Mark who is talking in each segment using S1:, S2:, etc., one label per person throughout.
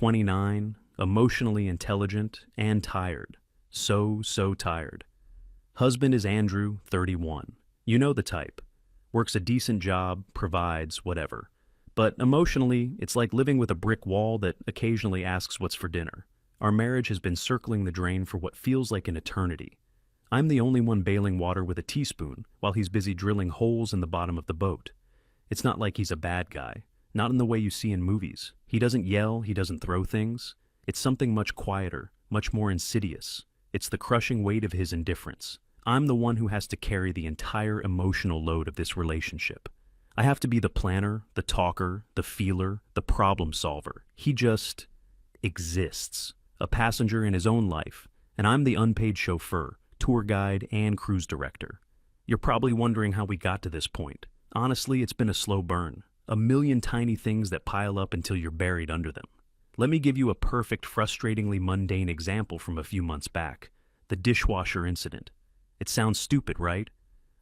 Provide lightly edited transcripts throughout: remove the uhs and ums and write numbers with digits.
S1: 29, emotionally intelligent, and tired. So tired. Husband is Andrew, 31. You know the type. Works a decent job, provides, whatever. But emotionally, it's like living with a brick wall that occasionally asks what's for dinner. Our marriage has been circling the drain for what feels like an eternity. I'm the only one bailing water with a teaspoon while he's busy drilling holes in the bottom of the boat. It's not like he's a bad guy, not in the way you see in movies. He doesn't yell, he doesn't throw things. It's something much quieter, much more insidious. It's the crushing weight of his indifference. I'm the one who has to carry the entire emotional load of this relationship. I have to be the planner, the talker, the feeler, the problem solver. He just exists, a passenger in his own life, and I'm the unpaid chauffeur, tour guide, and cruise director. You're probably wondering how we got to this point. Honestly, it's been a slow burn. A million tiny things that pile up until you're buried under them. Let me give you a perfect, frustratingly mundane example from a few months back. The dishwasher incident. It sounds stupid, right?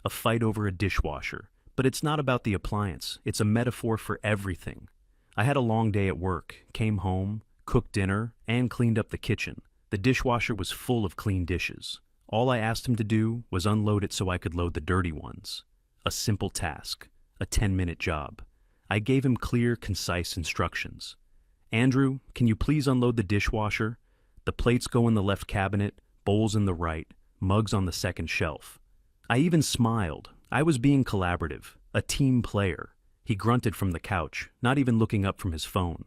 S1: A fight over a dishwasher. But it's not about the appliance. It's a metaphor for everything. I had a long day at work, came home, cooked dinner, and cleaned up the kitchen. The dishwasher was full of clean dishes. All I asked him to do was unload it so I could load the dirty ones. A simple task. A 10-minute job. I gave him clear, concise instructions. Andrew, can you please unload the dishwasher? The plates go in the left cabinet, bowls in the right, mugs on the second shelf. I even smiled. I was being collaborative, a team player. He grunted from the couch, not even looking up from his phone.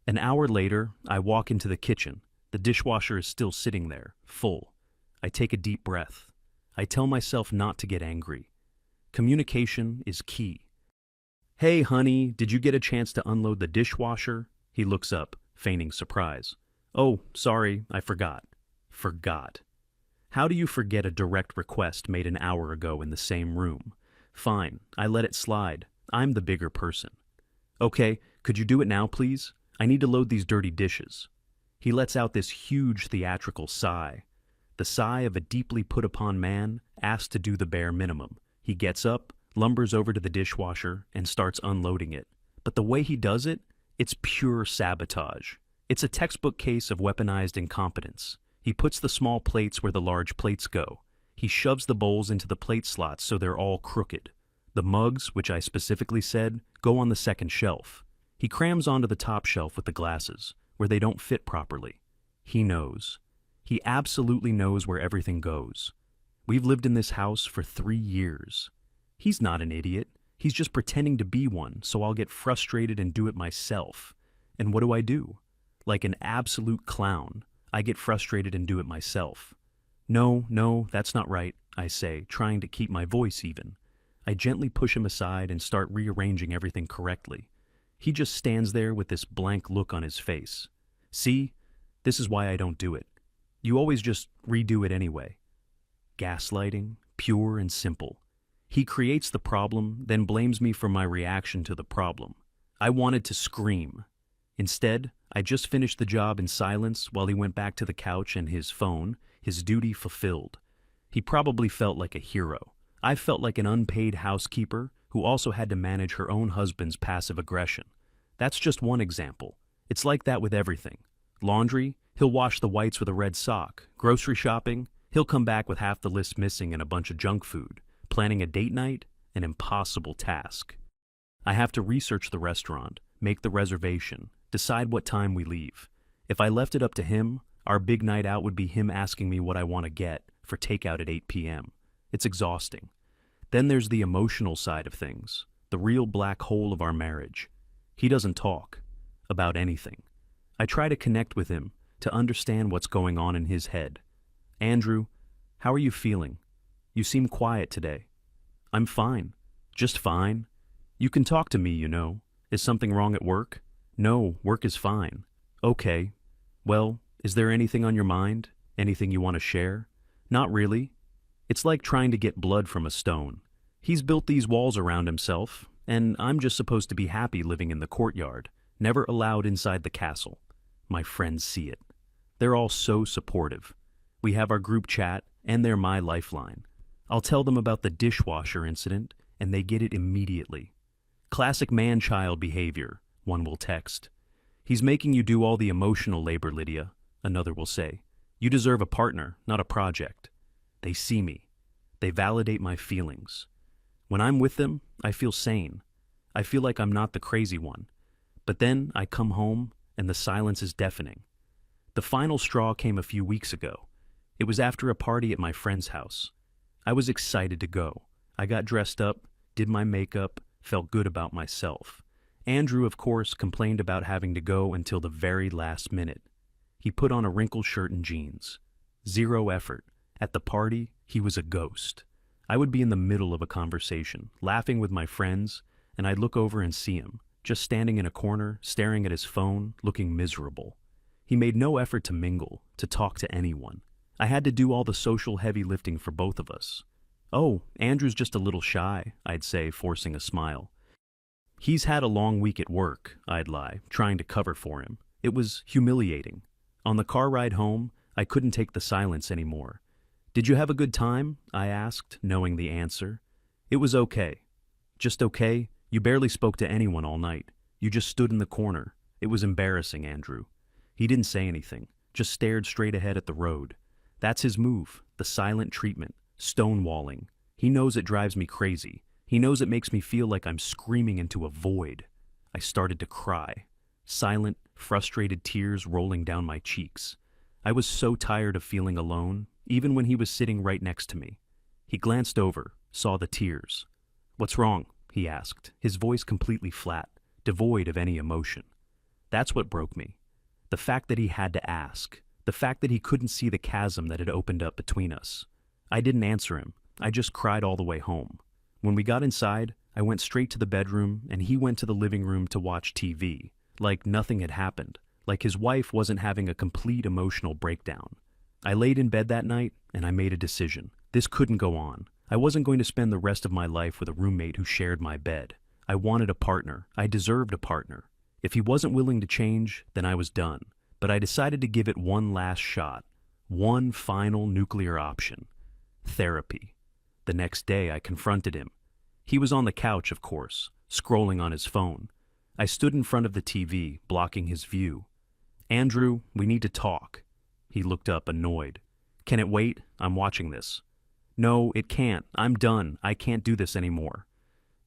S1: An hour later, I walk into the kitchen. The dishwasher is still sitting there, full. I take a deep breath. I tell myself not to get angry. Communication is key. Hey, honey, did you get a chance to unload the dishwasher? He looks up, feigning surprise. Oh, sorry, I forgot. Forgot. How do you forget a direct request made an hour ago in the same room? Fine, I let it slide. I'm the bigger person. Okay, could you do it now, please? I need to load these dirty dishes. He lets out this huge theatrical sigh. The sigh of a deeply put-upon man asked to do the bare minimum. He gets up, lumbers over to the dishwasher, and starts unloading it. But the way he does it, it's pure sabotage. It's a textbook case of weaponized incompetence. He puts the small plates where the large plates go. He shoves the bowls into the plate slots so they're all crooked. The mugs, which I specifically said, go on the second shelf. He crams onto the top shelf with the glasses, where they don't fit properly. He knows. He absolutely knows where everything goes. We've lived in this house for 3 years. He's not an idiot. He's just pretending to be one, so I'll get frustrated and do it myself. And what do? Like an absolute clown, I get frustrated and do it myself. No, that's not right, I say, trying to keep my voice even. I gently push him aside and start rearranging everything correctly. He just stands there with this blank look on his face. See? This is why I don't do it. You always just redo it anyway. Gaslighting, pure and simple. He creates the problem, then blames me for my reaction to the problem. I wanted to scream. Instead, I just finished the job in silence while he went back to the couch and his phone, his duty fulfilled. He probably felt like a hero. I felt like an unpaid housekeeper who also had to manage her own husband's passive aggression. That's just one example. It's like that with everything. Laundry, he'll wash the whites with a red sock. Grocery shopping, he'll come back with half the list missing and a bunch of junk food. Planning a date night, an impossible task. I have to research the restaurant, make the reservation, decide what time we leave. If I left it up to him, our big night out would be him asking me what I want to get for takeout at 8 p.m. It's exhausting. Then there's the emotional side of things, the real black hole of our marriage. He doesn't talk about anything. I try to connect with him to understand what's going on in his head. Andrew, how are you feeling? You seem quiet today. I'm fine. Just fine. You can talk to me, you know. Is something wrong at work? No, work is fine. Okay. Well, is there anything on your mind? Anything you want to share? Not really. It's like trying to get blood from a stone. He's built these walls around himself, and I'm just supposed to be happy living in the courtyard, never allowed inside the castle. My friends see it. They're all so supportive. We have our group chat, and they're my lifeline. I'll tell them about the dishwasher incident, and they get it immediately. Classic man-child behavior, one will text. He's making you do all the emotional labor, Lydia, another will say. You deserve a partner, not a project. They see me. They validate my feelings. When I'm with them, I feel sane. I feel like I'm not the crazy one. But then I come home, and the silence is deafening. The final straw came a few weeks ago. It was after a party at my friend's house. I was excited to go. I got dressed up, did my makeup, felt good about myself. Andrew, of course, complained about having to go until the very last minute. He put on a wrinkled shirt and jeans. Zero effort. At the party, he was a ghost. I would be in the middle of a conversation, laughing with my friends, and I'd look over and see him, just standing in a corner, staring at his phone, looking miserable. He made no effort to mingle, to talk to anyone. I had to do all the social heavy lifting for both of us. Oh, Andrew's just a little shy, I'd say, forcing a smile. He's had a long week at work, I'd lie, trying to cover for him. It was humiliating. On the car ride home, I couldn't take the silence anymore. Did you have a good time? I asked, knowing the answer. It was okay. Just okay? You barely spoke to anyone all night. You just stood in the corner. It was embarrassing, Andrew. He didn't say anything, just stared straight ahead at the road. That's his move, the silent treatment, stonewalling. He knows it drives me crazy. He knows it makes me feel like I'm screaming into a void. I started to cry. Silent, frustrated tears rolling down my cheeks. I was so tired of feeling alone, even when he was sitting right next to me. He glanced over, saw the tears. "What's wrong?" he asked, his voice completely flat, devoid of any emotion. That's what broke me. The fact that he had to ask. The fact that he couldn't see the chasm that had opened up between us. I didn't answer him. I just cried all the way home. When we got inside, I went straight to the bedroom and he went to the living room to watch TV, like nothing had happened, like his wife wasn't having a complete emotional breakdown. I laid in bed that night and I made a decision. This couldn't go on. I wasn't going to spend the rest of my life with a roommate who shared my bed. I wanted a partner. I deserved a partner. If he wasn't willing to change, then I was done. But I decided to give it one last shot. One final nuclear option. Therapy. The next day, I confronted him. He was on the couch, of course, scrolling on his phone. I stood in front of the TV, blocking his view. "Andrew, we need to talk." He looked up, annoyed. "Can it wait? I'm watching this." "No, it can't. I'm done. I can't do this anymore."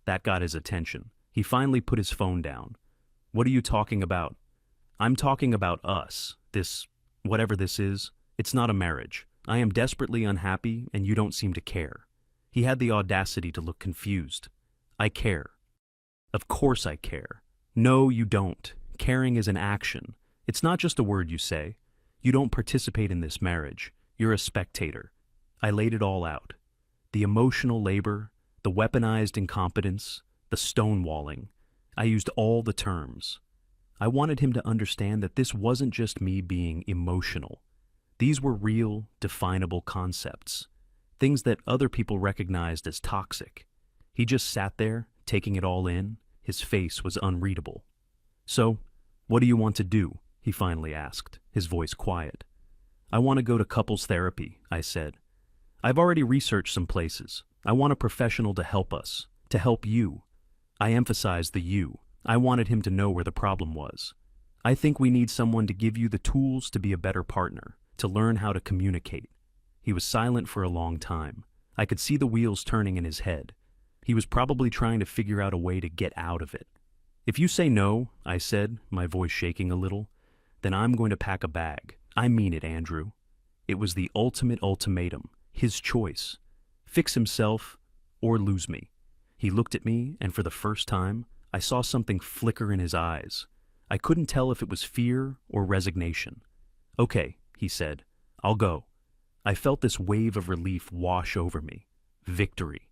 S1: That got his attention. He finally put his phone down. "What are you talking about?" "I'm talking about us. This, whatever this is. It's not a marriage. I am desperately unhappy, and you don't seem to care." He had the audacity to look confused. "I care." "Of course I care." "No, you don't. Caring is an action. It's not just a word you say. You don't participate in this marriage. You're a spectator." I laid it all out. The emotional labor, the weaponized incompetence, the stonewalling. I used all the terms. I wanted him to understand that this wasn't just me being emotional. These were real, definable concepts. Things that other people recognized as toxic. He just sat there, taking it all in. His face was unreadable. "So, what do you want to do?" he finally asked, his voice quiet. "I want to go to couples therapy," I said. "I've already researched some places. I want a professional to help us, to help you." I emphasized the you. I wanted him to know where the problem was. "I think we need someone to give you the tools to be a better partner, to learn how to communicate." He was silent for a long time. I could see the wheels turning in his head. He was probably trying to figure out a way to get out of it. "If you say no," I said, my voice shaking a little, "then I'm going to pack a bag. I mean it, Andrew." It was the ultimate ultimatum, his choice. Fix himself or lose me. He looked at me, and for the first time, I saw something flicker in his eyes. I couldn't tell if it was fear or resignation. "Okay," he said, "I'll go." I felt this wave of relief wash over me. Victory.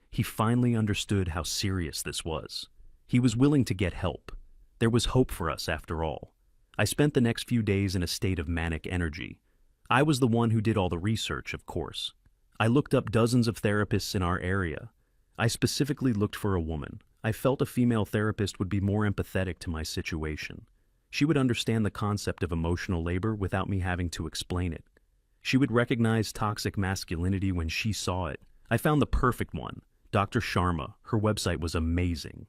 S1: He finally understood how serious this was. He was willing to get help. There was hope for us, after all. I spent the next few days in a state of manic energy. I was the one who did all the research, of course. I looked up dozens of therapists in our area. I specifically looked for a woman. I felt a female therapist would be more empathetic to my situation. She would understand the concept of emotional labor without me having to explain it. She would recognize toxic masculinity when she saw it. I found the perfect one, Dr. Sharma. Her website was amazing.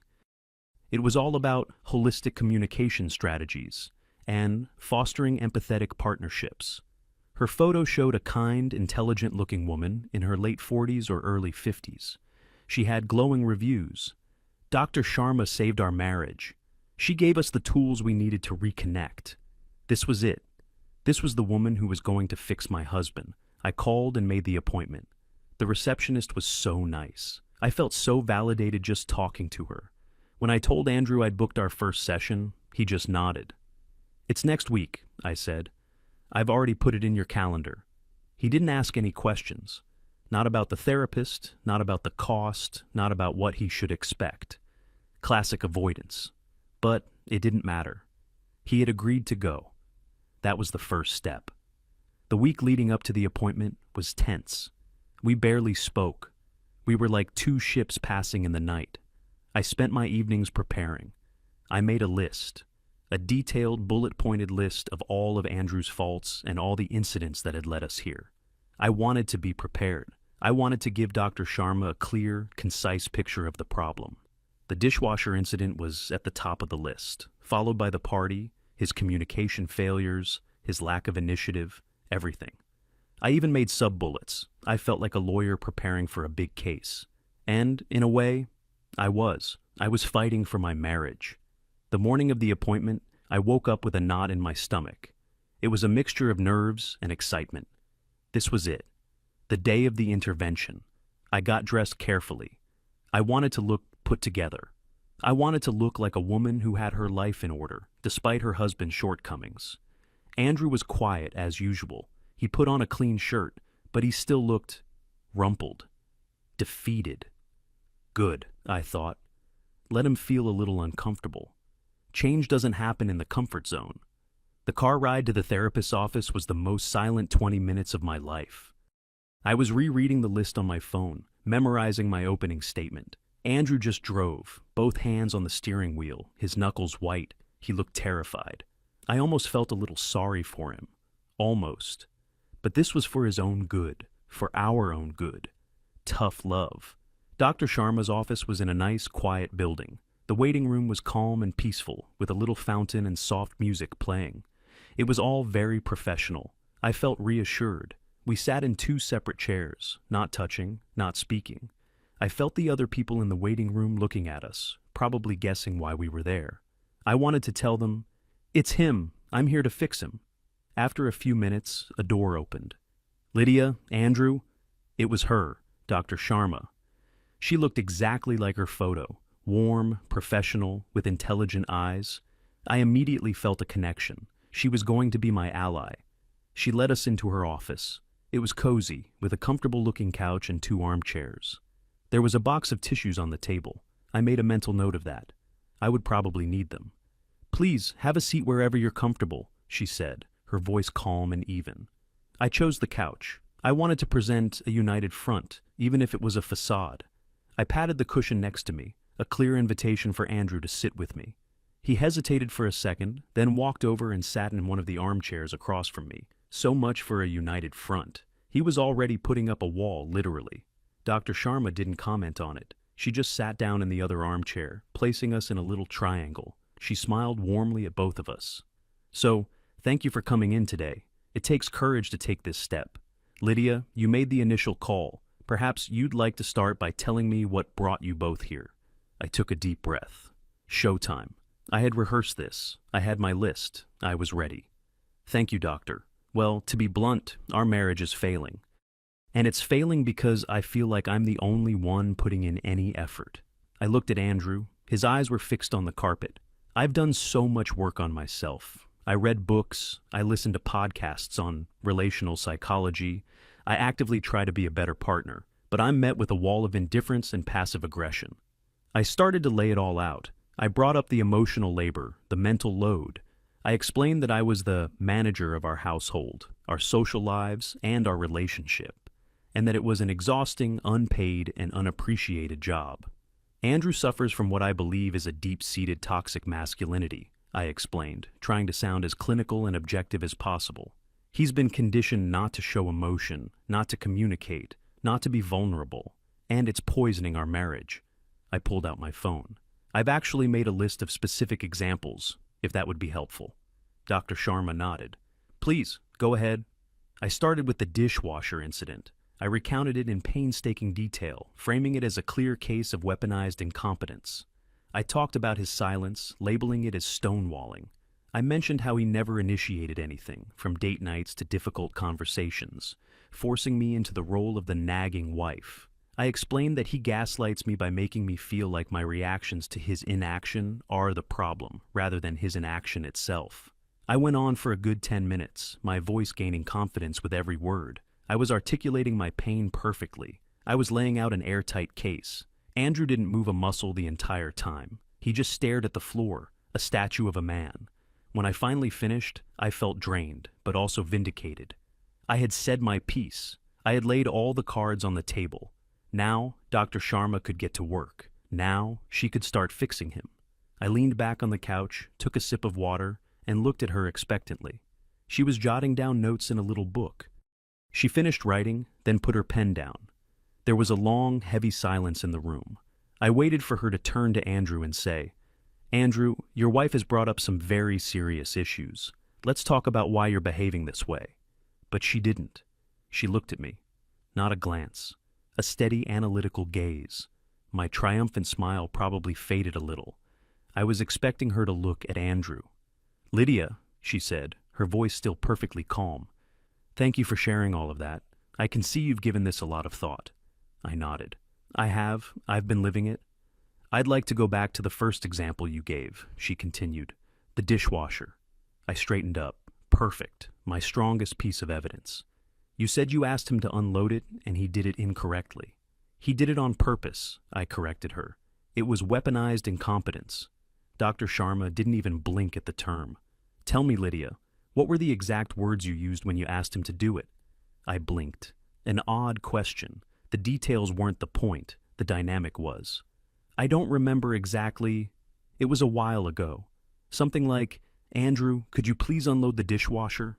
S1: It was all about holistic communication strategies and fostering empathetic partnerships. Her photo showed a kind, intelligent-looking woman in her late 40s or early 50s. She had glowing reviews. Dr. Sharma saved our marriage. She gave us the tools we needed to reconnect. This was it. This was the woman who was going to fix my husband. I called and made the appointment. The receptionist was so nice. I felt so validated just talking to her. When I told Andrew I'd booked our first session, he just nodded. "It's next week," I said. "I've already put it in your calendar." He didn't ask any questions. Not about the therapist, not about the cost, not about what he should expect. Classic avoidance. But it didn't matter. He had agreed to go. That was the first step. The week leading up to the appointment was tense. We barely spoke. We were like two ships passing in the night. I spent my evenings preparing. I made a list. A detailed, bullet-pointed list of all of Andrew's faults and all the incidents that had led us here. I wanted to be prepared. I wanted to give Dr. Sharma a clear, concise picture of the problem. The dishwasher incident was at the top of the list, followed by the party, his communication failures, his lack of initiative, everything. I even made sub-bullets. I felt like a lawyer preparing for a big case. And, in a way, I was. I was fighting for my marriage. The morning of the appointment, I woke up with a knot in my stomach. It was a mixture of nerves and excitement. This was it. The day of the intervention. I got dressed carefully. I wanted to look put together. I wanted to look like a woman who had her life in order, despite her husband's shortcomings. Andrew was quiet as usual. He put on a clean shirt, but he still looked rumpled, defeated. Good, I thought. Let him feel a little uncomfortable. Change doesn't happen in the comfort zone. The car ride to the therapist's office was the most silent 20 minutes of my life. I was rereading the list on my phone, memorizing my opening statement. Andrew just drove, both hands on the steering wheel, his knuckles white. He looked terrified. I almost felt a little sorry for him. Almost. But this was for his own good, for our own good. Tough love. Dr. Sharma's office was in a nice, quiet building. The waiting room was calm and peaceful, with a little fountain and soft music playing. It was all very professional. I felt reassured. We sat in two separate chairs, not touching, not speaking. I felt the other people in the waiting room looking at us, probably guessing why we were there. I wanted to tell them, "It's him. I'm here to fix him." After a few minutes, a door opened. "Lydia, Andrew." It was her, Dr. Sharma. She looked exactly like her photo, warm, professional, with intelligent eyes. I immediately felt a connection. She was going to be my ally. She led us into her office. It was cozy, with a comfortable-looking couch and two armchairs. There was a box of tissues on the table. I made a mental note of that. I would probably need them. "Please, have a seat wherever you're comfortable," she said, her voice calm and even. I chose the couch. I wanted to present a united front, even if it was a facade. I patted the cushion next to me, a clear invitation for Andrew to sit with me. He hesitated for a second, then walked over and sat in one of the armchairs across from me. So much for a united front. He was already putting up a wall, literally. Dr. Sharma didn't comment on it. She just sat down in the other armchair, placing us in a little triangle. She smiled warmly at both of us. "So, thank you for coming in today. It takes courage to take this step. Lydia, you made the initial call. Perhaps you'd like to start by telling me what brought you both here." I took a deep breath. Showtime. I had rehearsed this. I had my list. I was ready. "Thank you, doctor. Well, to be blunt, our marriage is failing. And it's failing because I feel like I'm the only one putting in any effort." I looked at Andrew. His eyes were fixed on the carpet. "I've done so much work on myself. I read books. I listened to podcasts on relational psychology. I actively try to be a better partner, but I'm met with a wall of indifference and passive aggression." I started to lay it all out. I brought up the emotional labor, the mental load. I explained that I was the manager of our household, our social lives, and our relationship, and that it was an exhausting, unpaid, and unappreciated job. "Andrew suffers from what I believe is a deep-seated toxic masculinity," I explained, trying to sound as clinical and objective as possible. "He's been conditioned not to show emotion, not to communicate, not to be vulnerable, and it's poisoning our marriage." I pulled out my phone. I've actually made a list of specific examples, if that would be helpful. Dr. Sharma nodded. Please, go ahead. I started with the dishwasher incident. I recounted it in painstaking detail, framing it as a clear case of weaponized incompetence. I talked about his silence, labeling it as stonewalling. I mentioned how he never initiated anything, from date nights to difficult conversations, forcing me into the role of the nagging wife. I explained that he gaslights me by making me feel like my reactions to his inaction are the problem, rather than his inaction itself. I went on for a good 10 minutes, my voice gaining confidence with every word. I was articulating my pain perfectly. I was laying out an airtight case. Andrew didn't move a muscle the entire time. He just stared at the floor, a statue of a man. When I finally finished, I felt drained, but also vindicated. I had said my piece. I had laid all the cards on the table. Now, Dr. Sharma could get to work. Now, she could start fixing him. I leaned back on the couch, took a sip of water, and looked at her expectantly. She was jotting down notes in a little book. She finished writing, then put her pen down. There was a long, heavy silence in the room. I waited for her to turn to Andrew and say, Andrew, your wife has brought up some very serious issues. Let's talk about why you're behaving this way. But she didn't. She looked at me. Not a glance. A steady, analytical gaze. My triumphant smile probably faded a little. I was expecting her to look at Andrew. Lydia, she said, her voice still perfectly calm. Thank you for sharing all of that. I can see you've given this a lot of thought. I nodded. I have. I've been living it. I'd like to go back to the first example you gave, she continued. The dishwasher. I straightened up. Perfect. My strongest piece of evidence. You said you asked him to unload it, and he did it incorrectly. He did it on purpose, I corrected her. It was weaponized incompetence. Dr. Sharma didn't even blink at the term. Tell me, Lydia, what were the exact words you used when you asked him to do it? I blinked. An odd question. The details weren't the point. The dynamic was. I don't remember exactly. It was a while ago. Something like, Andrew, could you please unload the dishwasher?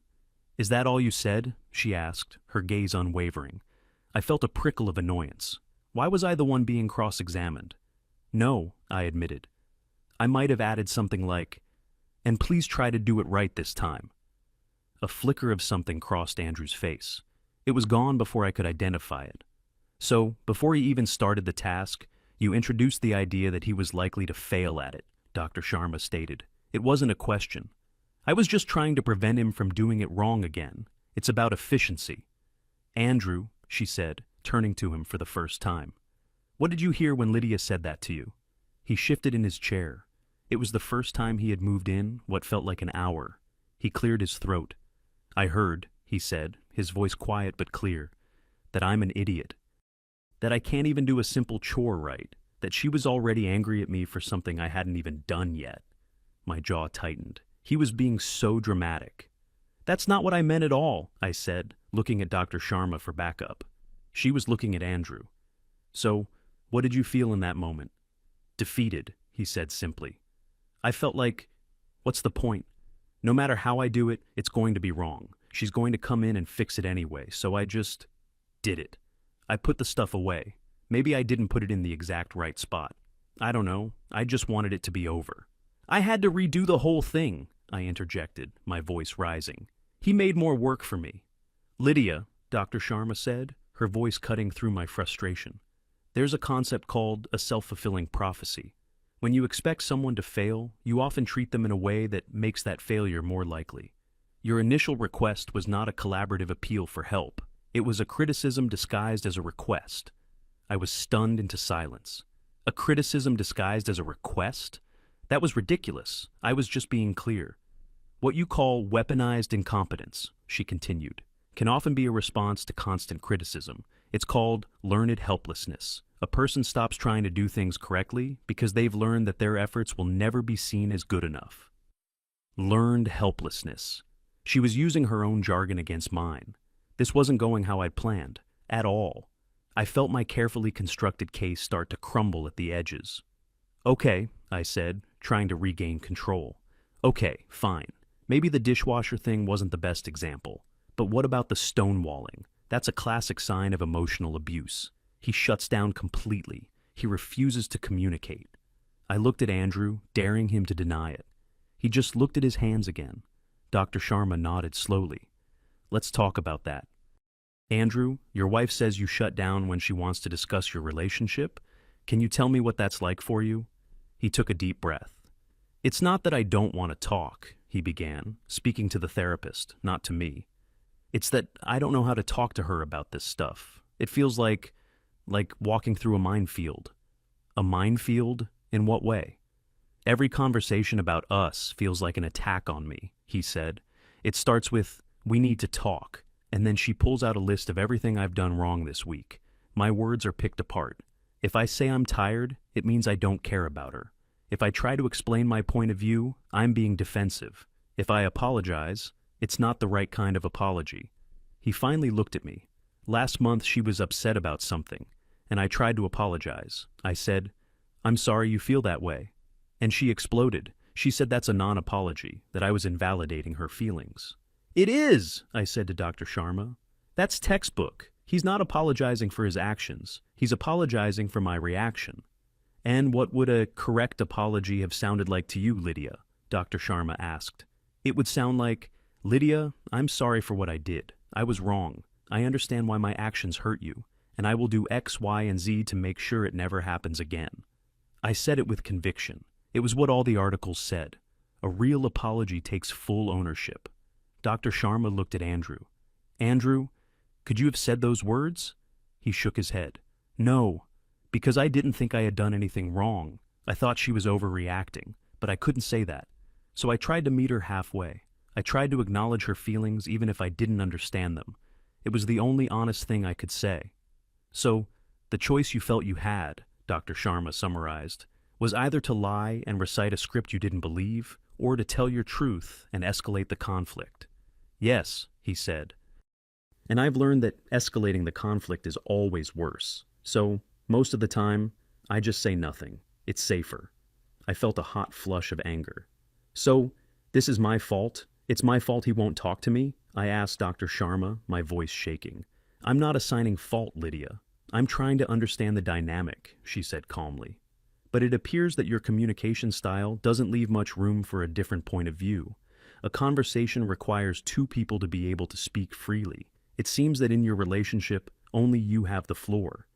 S1: Is that all you said? She asked, her gaze unwavering. I felt a prickle of annoyance. Why was I the one being cross-examined? No, I admitted. I might have added something like, and please try to do it right this time. A flicker of something crossed Andrew's face. It was gone before I could identify it. So, before he even started the task, you introduced the idea that he was likely to fail at it, Dr. Sharma stated. It wasn't a question. I was just trying to prevent him from doing it wrong again. It's about efficiency. Andrew, she said, turning to him for the first time. What did you hear when Lydia said that to you? He shifted in his chair. It was the first time he had moved in what felt like an hour. He cleared his throat. I heard, he said, his voice quiet but clear, that I'm an idiot. That I can't even do a simple chore right. That she was already angry at me for something I hadn't even done yet. My jaw tightened. He was being so dramatic. That's not what I meant at all, I said, looking at Dr. Sharma for backup. She was looking at Andrew. So, what did you feel in that moment? Defeated, he said simply. I felt like, what's the point? No matter how I do it, it's going to be wrong. She's going to come in and fix it anyway, so I just did it. I put the stuff away. Maybe I didn't put it in the exact right spot. I don't know. I just wanted it to be over. I had to redo the whole thing, I interjected, my voice rising. He made more work for me. Lydia, Dr. Sharma said, her voice cutting through my frustration. There's a concept called a self-fulfilling prophecy. When you expect someone to fail, you often treat them in a way that makes that failure more likely. Your initial request was not a collaborative appeal for help. It was a criticism disguised as a request. I was stunned into silence. A criticism disguised as a request? That was ridiculous. I was just being clear. What you call weaponized incompetence, she continued, can often be a response to constant criticism. It's called learned helplessness. A person stops trying to do things correctly because they've learned that their efforts will never be seen as good enough. Learned helplessness. She was using her own jargon against mine. This wasn't going how I'd planned, at all. I felt my carefully constructed case start to crumble at the edges. Okay, I said, trying to regain control. Okay, fine. Maybe the dishwasher thing wasn't the best example. But what about the stonewalling? That's a classic sign of emotional abuse. He shuts down completely. He refuses to communicate. I looked at Andrew, daring him to deny it. He just looked at his hands again. Dr. Sharma nodded slowly. Let's talk about that. Andrew, your wife says you shut down when she wants to discuss your relationship. Can you tell me what that's like for you? He took a deep breath. It's not that I don't want to talk, he began, speaking to the therapist, not to me. It's that I don't know how to talk to her about this stuff. It feels like walking through a minefield. A minefield? In what way? Every conversation about us feels like an attack on me, he said. It starts with, we need to talk, and then she pulls out a list of everything I've done wrong this week. My words are picked apart. If I say I'm tired, it means I don't care about her. If I try to explain my point of view, I'm being defensive. If I apologize, it's not the right kind of apology. He finally looked at me. Last month she was upset about something, and I tried to apologize. I said, I'm sorry you feel that way. And she exploded. She said that's a non-apology, that I was invalidating her feelings. It is, I said to Dr. Sharma. That's textbook. He's not apologizing for his actions. He's apologizing for my reaction. And what would a correct apology have sounded like to you, Lydia? Dr. Sharma asked. It would sound like, Lydia, I'm sorry for what I did. I was wrong. I understand why my actions hurt you, and I will do X, Y, and Z to make sure it never happens again. I said it with conviction. It was what all the articles said. A real apology takes full ownership. Dr. Sharma looked at Andrew. Andrew, could you have said those words? He shook his head. No, because I didn't think I had done anything wrong. I thought she was overreacting, but I couldn't say that. So I tried to meet her halfway. I tried to acknowledge her feelings even if I didn't understand them. It was the only honest thing I could say. So, the choice you felt you had, Dr. Sharma summarized, was either to lie and recite a script you didn't believe, or to tell your truth and escalate the conflict. Yes, he said. And I've learned that escalating the conflict is always worse. So, most of the time, I just say nothing. It's safer. I felt a hot flush of anger. So, this is my fault? It's my fault he won't talk to me? I asked Dr. Sharma, my voice shaking. I'm not assigning fault, Lydia. I'm trying to understand the dynamic, she said calmly. But it appears that your communication style doesn't leave much room for a different point of view. A conversation requires two people to be able to speak freely. It seems that in your relationship, only you have the floor.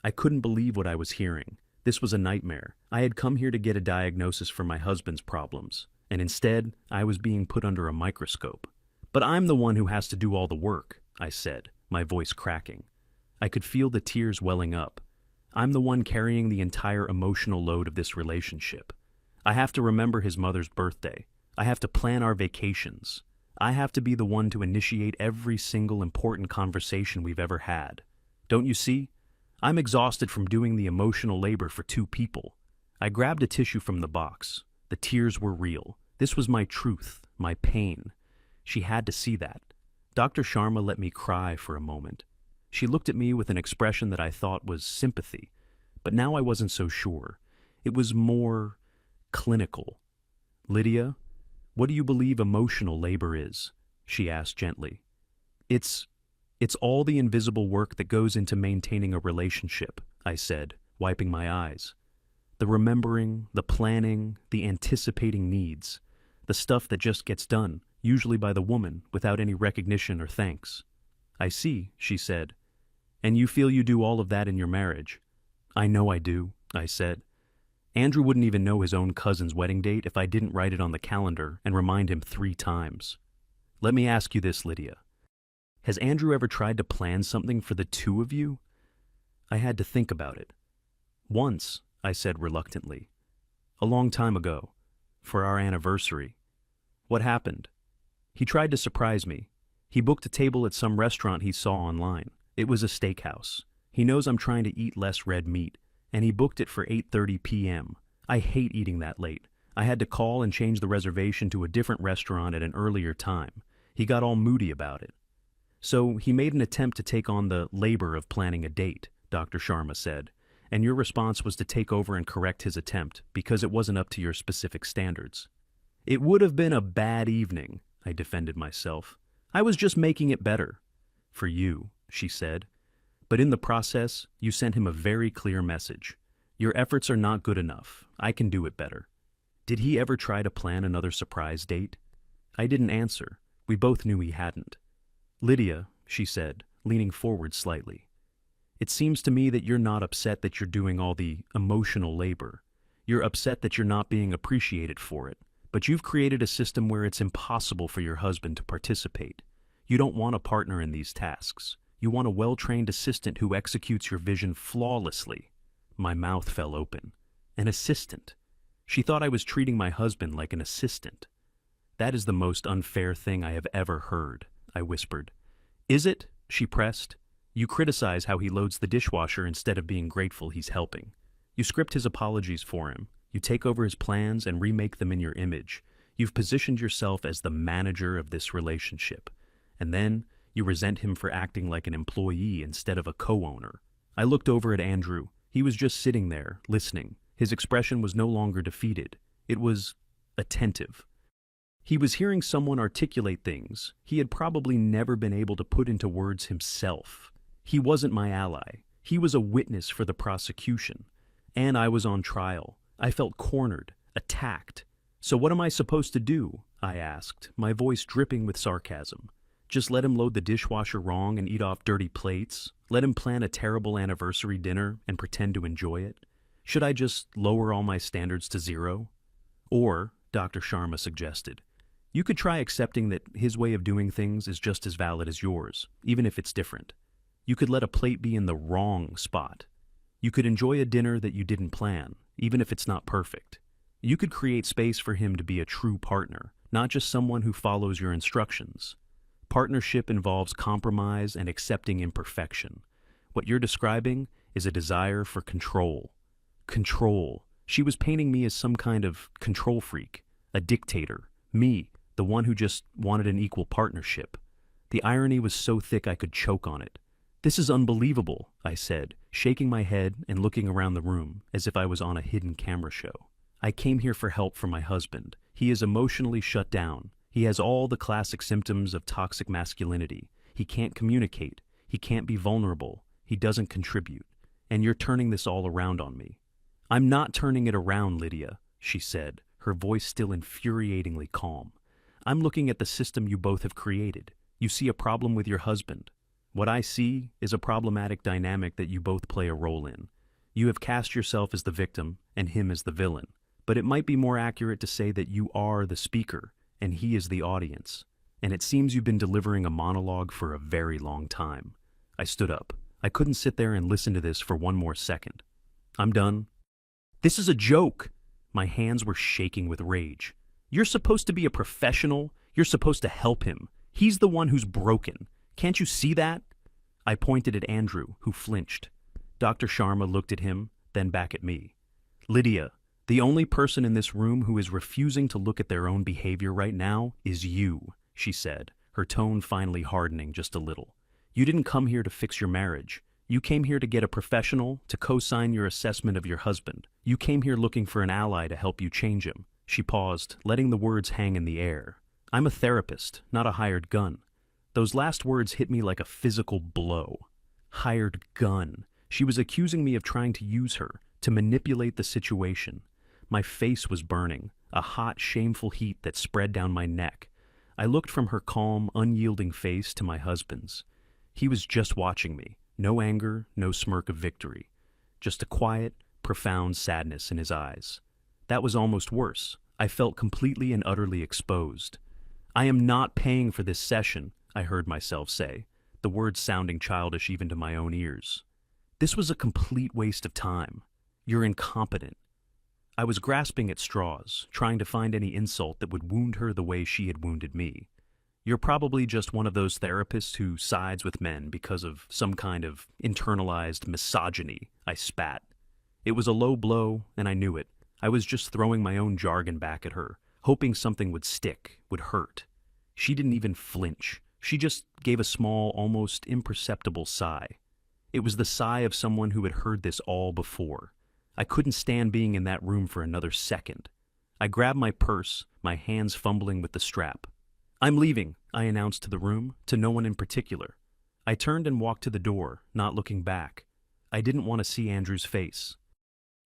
S1: I couldn't believe what I was hearing. This was a nightmare. I had come here to get a diagnosis for my husband's problems, and instead, I was being put under a microscope. But I'm the one who has to do all the work, I said, my voice cracking. I could feel the tears welling up. I'm the one carrying the entire emotional load of this relationship. I have to remember his mother's birthday. I have to plan our vacations. I have to be the one to initiate every single important conversation we've ever had. Don't you see? I'm exhausted from doing the emotional labor for two people. I grabbed a tissue from the box. The tears were real. This was my truth, my pain. She had to see that. Dr. Sharma let me cry for a moment. She looked at me with an expression that I thought was sympathy, but now I wasn't so sure. It was more clinical. Lydia, what do you believe emotional labor is? She asked gently. It's all the invisible work that goes into maintaining a relationship, I said, wiping my eyes. The remembering, the planning, the anticipating needs, the stuff that just gets done, usually by the woman, without any recognition or thanks. I see, she said. And you feel you do all of that in your marriage? I know I do, I said. Andrew wouldn't even know his own cousin's wedding date if I didn't write it on the calendar and remind him 3 times. Let me ask you this, Lydia. Has Andrew ever tried to plan something for the two of you? I had to think about it. Once, I said reluctantly. A long time ago. For our anniversary. What happened? He tried to surprise me. He booked a table at some restaurant he saw online. It was a steakhouse. He knows I'm trying to eat less red meat, and he booked it for 8:30 p.m. I hate eating that late. I had to call and change the reservation to a different restaurant at an earlier time. He got all moody about it. So he made an attempt to take on the labor of planning a date, Dr. Sharma said, and your response was to take over and correct his attempt because it wasn't up to your specific standards. It would have been a bad evening, I defended myself. I was just making it better. For you, she said. But in the process, you sent him a very clear message. Your efforts are not good enough. I can do it better. Did he ever try to plan another surprise date? I didn't answer. We both knew he hadn't. Lydia, she said, leaning forward slightly. It seems to me that you're not upset that you're doing all the emotional labor. You're upset that you're not being appreciated for it. But you've created a system where it's impossible for your husband to participate. You don't want a partner in these tasks. You want a well-trained assistant who executes your vision flawlessly. My mouth fell open. An assistant. She thought I was treating my husband like an assistant. That is the most unfair thing I have ever heard, I whispered. Is it? She pressed. You criticize how he loads the dishwasher instead of being grateful he's helping. You script his apologies for him. You take over his plans and remake them in your image. You've positioned yourself as the manager of this relationship. And then you resent him for acting like an employee instead of a co-owner. I looked over at Andrew. He was just sitting there, listening. His expression was no longer defeated. It was attentive. He was hearing someone articulate things he had probably never been able to put into words himself. He wasn't my ally. He was a witness for the prosecution. And I was on trial. I felt cornered, attacked. So what am I supposed to do? I asked, my voice dripping with sarcasm. Just let him load the dishwasher wrong and eat off dirty plates? Let him plan a terrible anniversary dinner and pretend to enjoy it? Should I just lower all my standards to 0? Or, Dr. Sharma suggested, you could try accepting that his way of doing things is just as valid as yours, even if it's different. You could let a plate be in the wrong spot. You could enjoy a dinner that you didn't plan, even if it's not perfect. You could create space for him to be a true partner, not just someone who follows your instructions. Partnership involves compromise and accepting imperfection. What you're describing is a desire for control. Control. She was painting me as some kind of control freak, a dictator. Me, the one who just wanted an equal partnership. The irony was so thick I could choke on it. This is unbelievable, I said, shaking my head and looking around the room as if I was on a hidden camera show. I came here for help from my husband. He is emotionally shut down. He has all the classic symptoms of toxic masculinity. He can't communicate. He can't be vulnerable. He doesn't contribute. And you're turning this all around on me. I'm not turning it around, Lydia, she said, her voice still infuriatingly calm. I'm looking at the system you both have created. You see a problem with your husband. What I see is a problematic dynamic that you both play a role in. You have cast yourself as the victim and him as the villain. But it might be more accurate to say that you are the speaker and he is the audience. And it seems you've been delivering a monologue for a very long time. I stood up. I couldn't sit there and listen to this for one more second. I'm done. This is a joke. My hands were shaking with rage. You're supposed to be a professional. You're supposed to help him. He's the one who's broken. Can't you see that? I pointed at Andrew, who flinched. Dr. Sharma looked at him, then back at me. Lydia, the only person in this room who is refusing to look at their own behavior right now is you, she said, her tone finally hardening just a little. You didn't come here to fix your marriage. You came here to get a professional to co-sign your assessment of your husband. You came here looking for an ally to help you change him. She paused, letting the words hang in the air. I'm a therapist, not a hired gun. Those last words hit me like a physical blow. Hired gun. She was accusing me of trying to use her, to manipulate the situation. My face was burning, a hot, shameful heat that spread down my neck. I looked from her calm, unyielding face to my husband's. He was just watching me. No anger, no smirk of victory. Just a quiet, profound sadness in his eyes. That was almost worse. I felt completely and utterly exposed. I am not paying for this session, I heard myself say, the words sounding childish even to my own ears. This was a complete waste of time. You're incompetent. I was grasping at straws, trying to find any insult that would wound her the way she had wounded me. You're probably just one of those therapists who sides with men because of some kind of internalized misogyny, I spat. It was a low blow, and I knew it. I was just throwing my own jargon back at her, hoping something would stick, would hurt. She didn't even flinch. She just gave a small, almost imperceptible sigh. It was the sigh of someone who had heard this all before. I couldn't stand being in that room for another second. I grabbed my purse, my hands fumbling with the strap. I'm leaving, I announced to the room, to no one in particular. I turned and walked to the door, not looking back. I didn't want to see Andrew's face.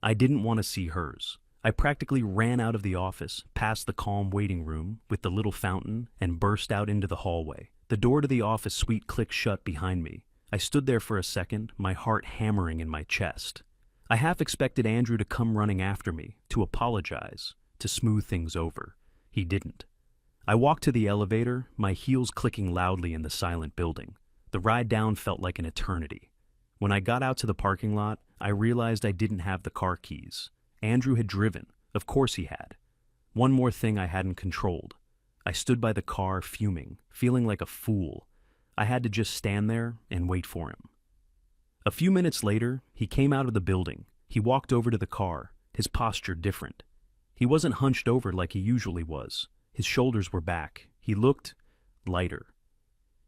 S1: I didn't want to see hers. I practically ran out of the office, past the calm waiting room with the little fountain, and burst out into the hallway. The door to the office suite clicked shut behind me. I stood there for a second, my heart hammering in my chest. I half expected Andrew to come running after me, to apologize, to smooth things over. He didn't. I walked to the elevator, my heels clicking loudly in the silent building. The ride down felt like an eternity. When I got out to the parking lot, I realized I didn't have the car keys. Andrew had driven. Of course he had. One more thing I hadn't controlled. I stood by the car, fuming, feeling like a fool. I had to just stand there and wait for him. A few minutes later, he came out of the building. He walked over to the car, his posture different. He wasn't hunched over like he usually was. His shoulders were back. He looked lighter.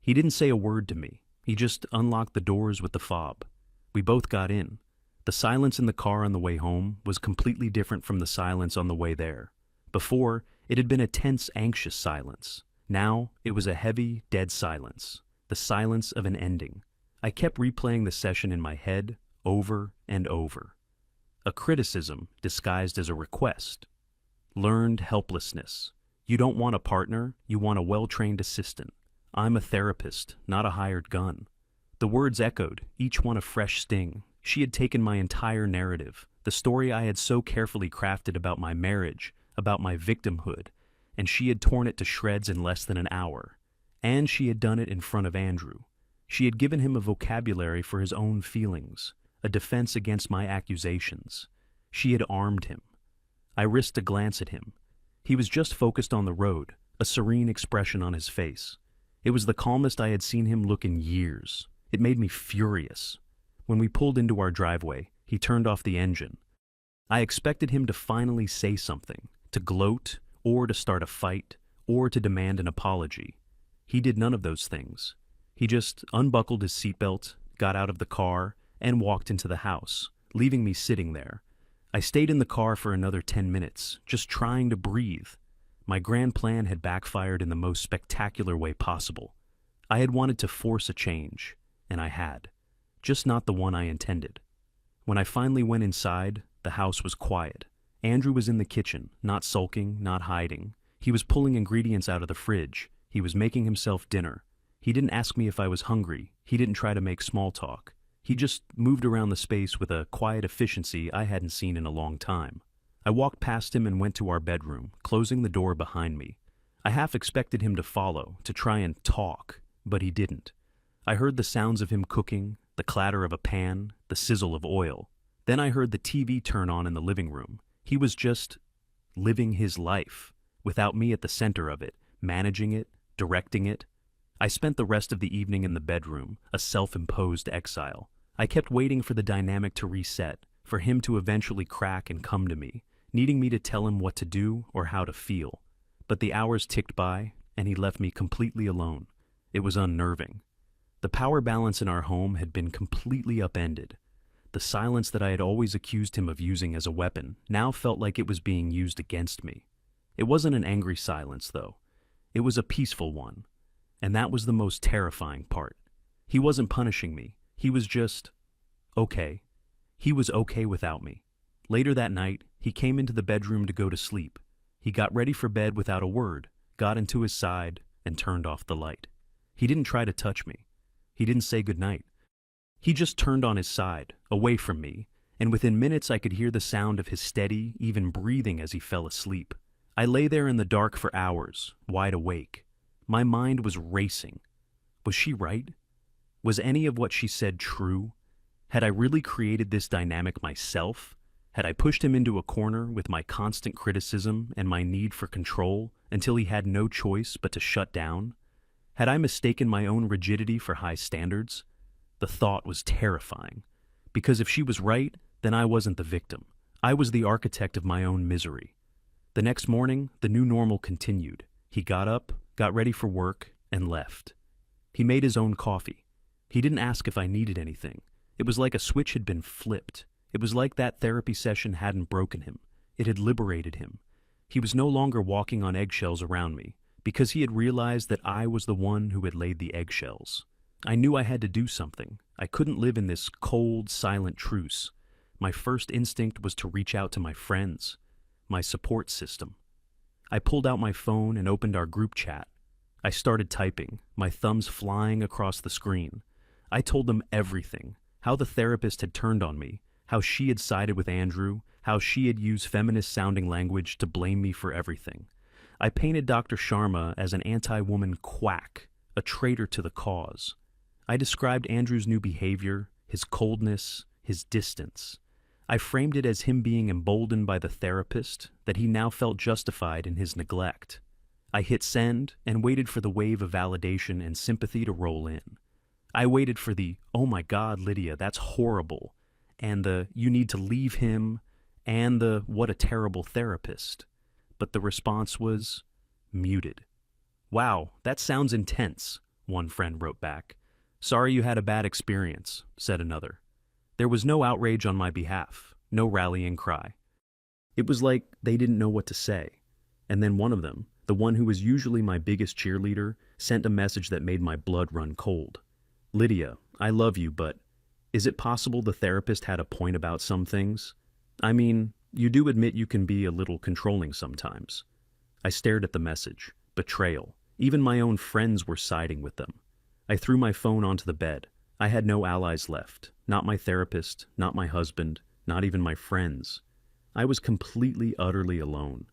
S1: He didn't say a word to me. He just unlocked the doors with the fob. We both got in. The silence in the car on the way home was completely different from the silence on the way there. Before, it had been a tense, anxious silence. Now, it was a heavy, dead silence. The silence of an ending. I kept replaying the session in my head, over and over. A criticism disguised as a request. Learned helplessness. You don't want a partner, you want a well-trained assistant. I'm a therapist, not a hired gun. The words echoed, each one a fresh sting. She had taken my entire narrative, the story I had so carefully crafted about my marriage, about my victimhood, and she had torn it to shreds in less than an hour. And she had done it in front of Andrew. She had given him a vocabulary for his own feelings, a defense against my accusations. She had armed him. I risked a glance at him. He was just focused on the road, a serene expression on his face. It was the calmest I had seen him look in years. It made me furious. When we pulled into our driveway, he turned off the engine. I expected him to finally say something, to gloat, or to start a fight, or to demand an apology. He did none of those things. He just unbuckled his seatbelt, got out of the car, and walked into the house, leaving me sitting there. I stayed in the car for another 10 minutes, just trying to breathe. My grand plan had backfired in the most spectacular way possible. I had wanted to force a change, and I had. Just not the one I intended. When I finally went inside, the house was quiet. Andrew was in the kitchen, not sulking, not hiding. He was pulling ingredients out of the fridge. He was making himself dinner. He didn't ask me if I was hungry. He didn't try to make small talk. He just moved around the space with a quiet efficiency I hadn't seen in a long time. I walked past him and went to our bedroom, closing the door behind me. I half expected him to follow, to try and talk, but he didn't. I heard the sounds of him cooking, the clatter of a pan, the sizzle of oil. Then I heard the TV turn on in the living room. He was just living his life, without me at the center of it, managing it, directing it. I spent the rest of the evening in the bedroom, a self-imposed exile. I kept waiting for the dynamic to reset, for him to eventually crack and come to me, needing me to tell him what to do or how to feel. But the hours ticked by, and he left me completely alone. It was unnerving. The power balance in our home had been completely upended. The silence that I had always accused him of using as a weapon now felt like it was being used against me. It wasn't an angry silence, though. It was a peaceful one. And that was the most terrifying part. He wasn't punishing me. He was just okay. He was okay without me. Later that night, he came into the bedroom to go to sleep. He got ready for bed without a word, got into his side, and turned off the light. He didn't try to touch me. He didn't say goodnight. He just turned on his side, away from me, and within minutes I could hear the sound of his steady, even breathing as he fell asleep. I lay there in the dark for hours, wide awake. My mind was racing. Was she right? Was any of what she said true? Had I really created this dynamic myself? Had I pushed him into a corner with my constant criticism and my need for control until he had no choice but to shut down? Had I mistaken my own rigidity for high standards? The thought was terrifying. Because if she was right, then I wasn't the victim. I was the architect of my own misery. The next morning, the new normal continued. He got up, got ready for work, and left. He made his own coffee. He didn't ask if I needed anything. It was like a switch had been flipped. It was like that therapy session hadn't broken him. It had liberated him. He was no longer walking on eggshells around me, because he had realized that I was the one who had laid the eggshells. I knew I had to do something. I couldn't live in this cold, silent truce. My first instinct was to reach out to my friends. my support system. I pulled out my phone and opened our group chat. I started typing, my thumbs flying across the screen. I told them everything, how the therapist had turned on me, how she had sided with Andrew, how she had used feminist-sounding language to blame me for everything. I painted Dr. Sharma as an anti-woman quack, a traitor to the cause. I described Andrew's new behavior, his coldness, his distance. I framed it as him being emboldened by the therapist, that he now felt justified in his neglect. I hit send and waited for the wave of validation and sympathy to roll in. I waited for the, "Oh my God, Lydia, that's horrible," and the, "You need to leave him," and the, "What a terrible therapist." But the response was muted. "Wow, that sounds intense," one friend wrote back. "Sorry you had a bad experience," said another. There was no outrage on my behalf, no rallying cry. It was like they didn't know what to say. And then one of them, the one who was usually my biggest cheerleader, sent a message that made my blood run cold. "Lydia, I love you, but is it possible the therapist had a point about some things? I mean, you do admit you can be a little controlling sometimes." I stared at the message. Betrayal. Even my own friends were siding with them. I threw my phone onto the bed. I had no allies left. Not my therapist, not my husband, not even my friends. I was completely, utterly alone.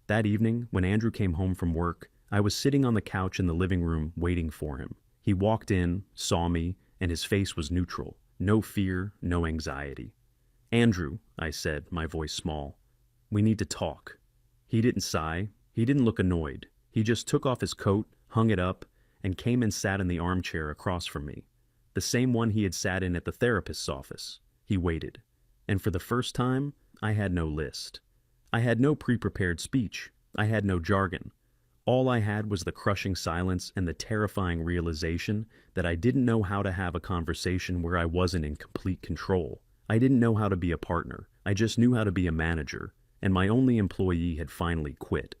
S1: That evening, when Andrew came home from work, I was sitting on the couch in the living room waiting for him. He walked in, saw me, and his face was neutral. No fear, no anxiety. "Andrew," I said, my voice small, "we need to talk." He didn't sigh. He didn't look annoyed. He just took off his coat, hung it up, and came and sat in the armchair across from me. The same one he had sat in at the therapist's office. He waited. And for the first time, I had no list. I had no pre-prepared speech. I had no jargon. All I had was the crushing silence and the terrifying realization that I didn't know how to have a conversation where I wasn't in complete control. I didn't know how to be a partner. I just knew how to be a manager, and my only employee had finally quit.